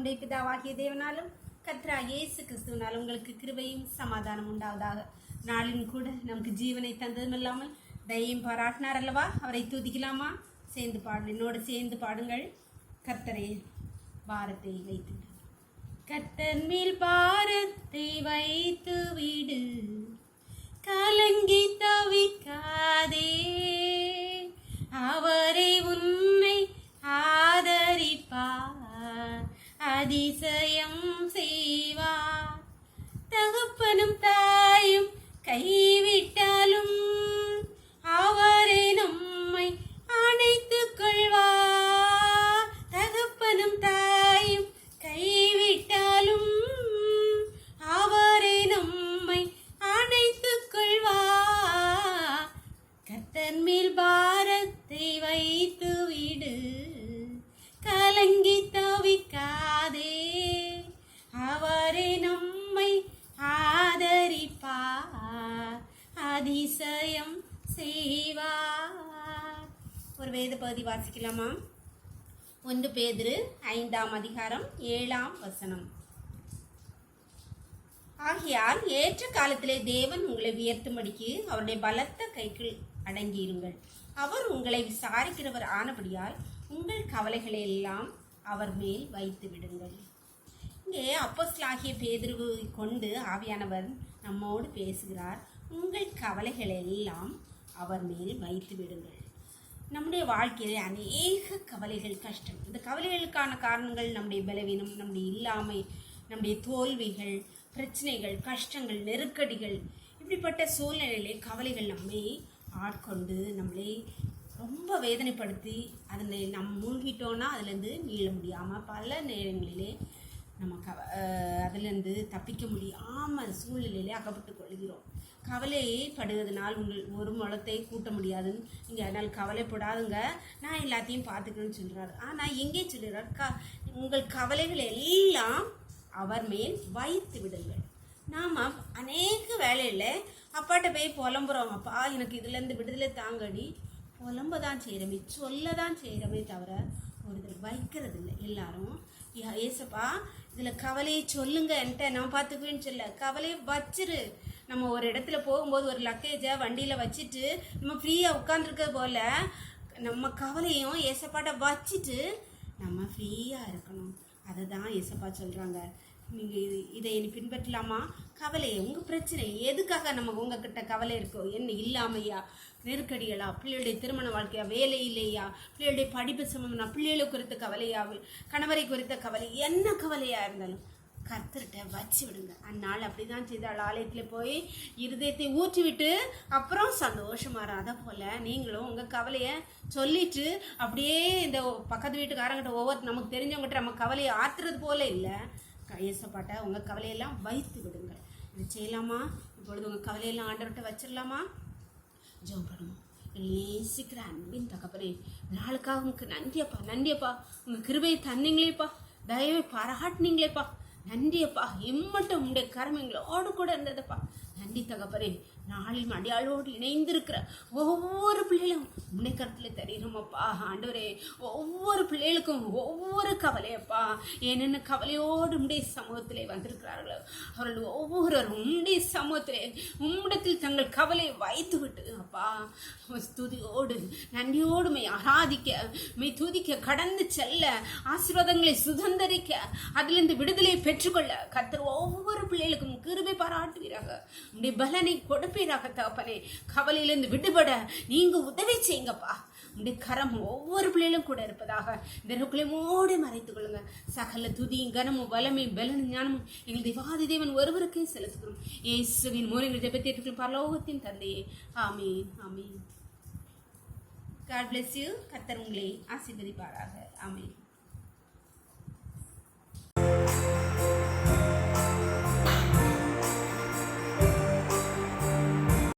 நம்முடைய பிதாவாகிய தேவனாலும் கர்த்தராகிய இயேசு கிறிஸ்துவினாலும் உங்களுக்கு கிருபையும் சமாதானம் உண்டாவதாக. நாளின் கூட நமக்கு ஜீவனை தந்ததும் இல்லாமல் தயையும் பாராட்டினார் அல்லவா? அவரை துதிக்கலாமா? சேர்ந்து பாடு, என்னோடு சேர்ந்து பாடுங்கள். கர்த்தரே பாரத்தை வைத்து, கர்த்தர் மேல் பாரத்தை வைத்து விடு, கலங்கி தவிக்காதே, அவரை உன்னை ஆதரிப்பார், அதிசயம் செய்வார். தகப்பனும் தாயும் கைவிட்டாலும் அவரை நம்மை அணைத்துக் கொள்வார். தகப்பனும் தாயும் கைவிட்டாலும் அவரை நம்மை அணைத்துக் கொள்வார். கர்த்தர் மேல் பாரத்தை வைத்து விடு, கலங்கி தவிக்காதே, அவரை நம்மை ஆதரிப்பார், அதிசயம் செய்வார். ஒரு வேத பகுதி வாசிக்கலாமா? 1 பேதுரு 5ஆம் அதிகாரம் 7ஆம் வசனம். ஆகையால் ஏற்ற காலத்திலே தேவன் உங்களை உயர்த்தும்படிக்கு அவருடைய பலத்த கைக்குள் அடங்கியிருங்கள். அவர் உங்களை விசாரிக்கிறவர் ஆனபடியால் உங்கள் கவலைகளை எல்லாம் அவர் மேல் வைத்து விடுங்கள். இங்கே அப்போஸ்தலனாகிய பேதுருவை கொண்டு ஆவியானவர் நம்மோடு பேசுகிறார். உங்கள் கவலைகளை எல்லாம் அவர் மேல் வைத்து விடுங்கள். நம்முடைய வாழ்க்கையிலே அநேக கவலைகள், கஷ்டம். இந்த கவலைகளுக்கான காரணங்கள் நம்முடைய பலவீனம், நம்முடைய இல்லாமை, நம்முடைய தோல்விகள், பிரச்சனைகள், கஷ்டங்கள், நெருக்கடிகள். இப்படிப்பட்ட சூழ்நிலையிலே கவலைகள் நம்மை ஆட்கொண்டு நம்மளை ரொம்ப வேதனைப்படுத்தி அதில் நம்ம மூழ்கிட்டோன்னா அதுலேருந்து மீள முடியாமல் பல நேரங்களிலே நம்ம அதிலேருந்து தப்பிக்க முடியாமல் சூழ்நிலையிலே அகப்பட்டு கொள்கிறோம். கவலைப்படுவதனால் ஒரு முளத்தை கூட்ட முடியாதுன்னு இங்கே, அதனால் கவலைப்படாதுங்க, நான் எல்லாத்தையும் பார்த்துக்கணும்னு சொல்கிறார். ஆனால் எங்கே சொல்கிறார்? உங்கள் கவலைகள் எல்லாம் அவர் மேல் வைத்து விடுங்கள். நாம் அநேக வேலையில் அப்பாட்ட போய் புலம்புறோம், அப்பா எனக்கு இதுலேருந்து விடுதலை தாங்கடி. புலம்ப தான் செய்கிறோமே, சொல்ல தான் செய்கிறோமே தவிர ஒருத்தர் வைக்கிறது இல்லை. எல்லாரும் ஏசப்பா இதில் கவலையை சொல்லுங்க, என்கிட்ட நான் பார்த்துக்குவேன்னு சொல்ல, கவலையை வச்சிரு. நம்ம ஒரு இடத்துல போகும்போது ஒரு லக்கேஜை வண்டியில் வச்சுட்டு நம்ம ஃப்ரீயாக உட்காந்துருக்க போல் நம்ம கவலையும் ஏசப்பாட்ட வச்சுட்டு நம்ம ஃப்ரீயாக இருக்கணும். அதை தான் ஏசப்பா சொல்கிறாங்க. நீங்கள் இதை இனி பின்பற்றலாமா? கவலையை, உங்கள் பிரச்சனை எதுக்காக நம்ம உங்ககிட்ட கவலை இருக்கோ, என்ன இல்லாமையா, நெருக்கடிகளா, பிள்ளைகளுடைய திருமண வாழ்க்கையா, வேலை இல்லையா, பிள்ளைகளுடைய படிப்பு சம்பந்தம்னா, பிள்ளைகளை குறித்த கவலையா, கணவரை குறித்த கவலை, என்ன கவலையாக இருந்தாலும் கர்த்தர்கிட்ட வச்சு விடுங்க. அந்நாள் அப்படி தான் செய்தாள். ஆலயத்தில் போய் இருதயத்தை ஊற்றி விட்டு அப்புறம் சந்தோஷமாக. அதை போல் நீங்களும் உங்கள் கவலையை சொல்லிட்டு அப்படியே இந்த பக்கத்து வீட்டுக்காரங்கிட்ட நமக்கு தெரிஞ்சவங்ககிட்ட நம்ம கவலையை ஆற்றுறது போல இல்லை, ஏசப்பாட்ட உங்கள் கவலையெல்லாம் வைத்து விடுங்க. இது செய்யலாமா? இப்பொழுது உங்கள் கவலையெல்லாம் ஆண்டவர்கிட்ட வச்சிடலாமா? ஜெபம் பண்ணுவோம். நேசிக்கிற அன்பின் தகப்பனே, நாளுக்காக உங்களுக்கு நன்றியப்பா, நன்றியப்பா. உங்கள் கிருபையை தந்தீங்களேப்பா, தயவை பாராட்டினீங்களேப்பா, நன்றியப்பா. இம்மட்டும் உங்களுடைய கரம் எங்களோடு கூட இருந்ததுப்பா, நன்றி தகப்பனே. நாளில் அடியாளோடு இணைந்திருக்கிற ஒவ்வொரு பிள்ளைகளும் உன்னை கருத்தில் தெரியுமப்பா. ஆண்டவரே, ஒவ்வொரு பிள்ளைகளுக்கும் ஒவ்வொரு கவலையப்பா, என்னென்ன கவலையோடு உம்முடைய சமூகத்திலே வந்திருக்கிறார்களோ அவர்கள் ஒவ்வொருவரும் உம்முடைய சமூகத்திலே உம்மிடத்தில் தங்கள் கவலையை வைத்து விட்டு அப்பா துதியோடு நன்றியோடு மெய் ஆராதிக்க, மெய் துதிக்க, கடந்து செல்ல, ஆசீர்வாதங்களை சுதந்திரிக்க, அதிலிருந்து விடுதலையை பெற்றுக்கொள்ள கர்த்தர் ஒவ்வொரு பிள்ளைகளுக்கும் கிருபை பாராட்டுவீராக, உம்முடைய பலனை கொடுப்பீராக தகப்பனே. கவலையிலிருந்து விடுபட நீங்க உதவி செய்யுங்கப்பா. உடைய கரம் ஒவ்வொரு பிள்ளைகளும் கூட இருப்பதாக இந்த நோக்களையோடு மறைத்துக் கொள்ளுங்க. சகல துதியும் கனமும் வல்லமையும் பலனும் ஞானமும் எங்கள் தேவாதி தேவன் ஒருவருக்கே செலுத்துகிறோம். இயேசுவின் மூலங்கள் ஜெபத்தை பரலோகத்தின் தந்தையே, ஆமீன், ஆமீன். God bless you. கர்த்தர் உங்களை ஆசீர்வதிப்பாராக. ஆமீன்.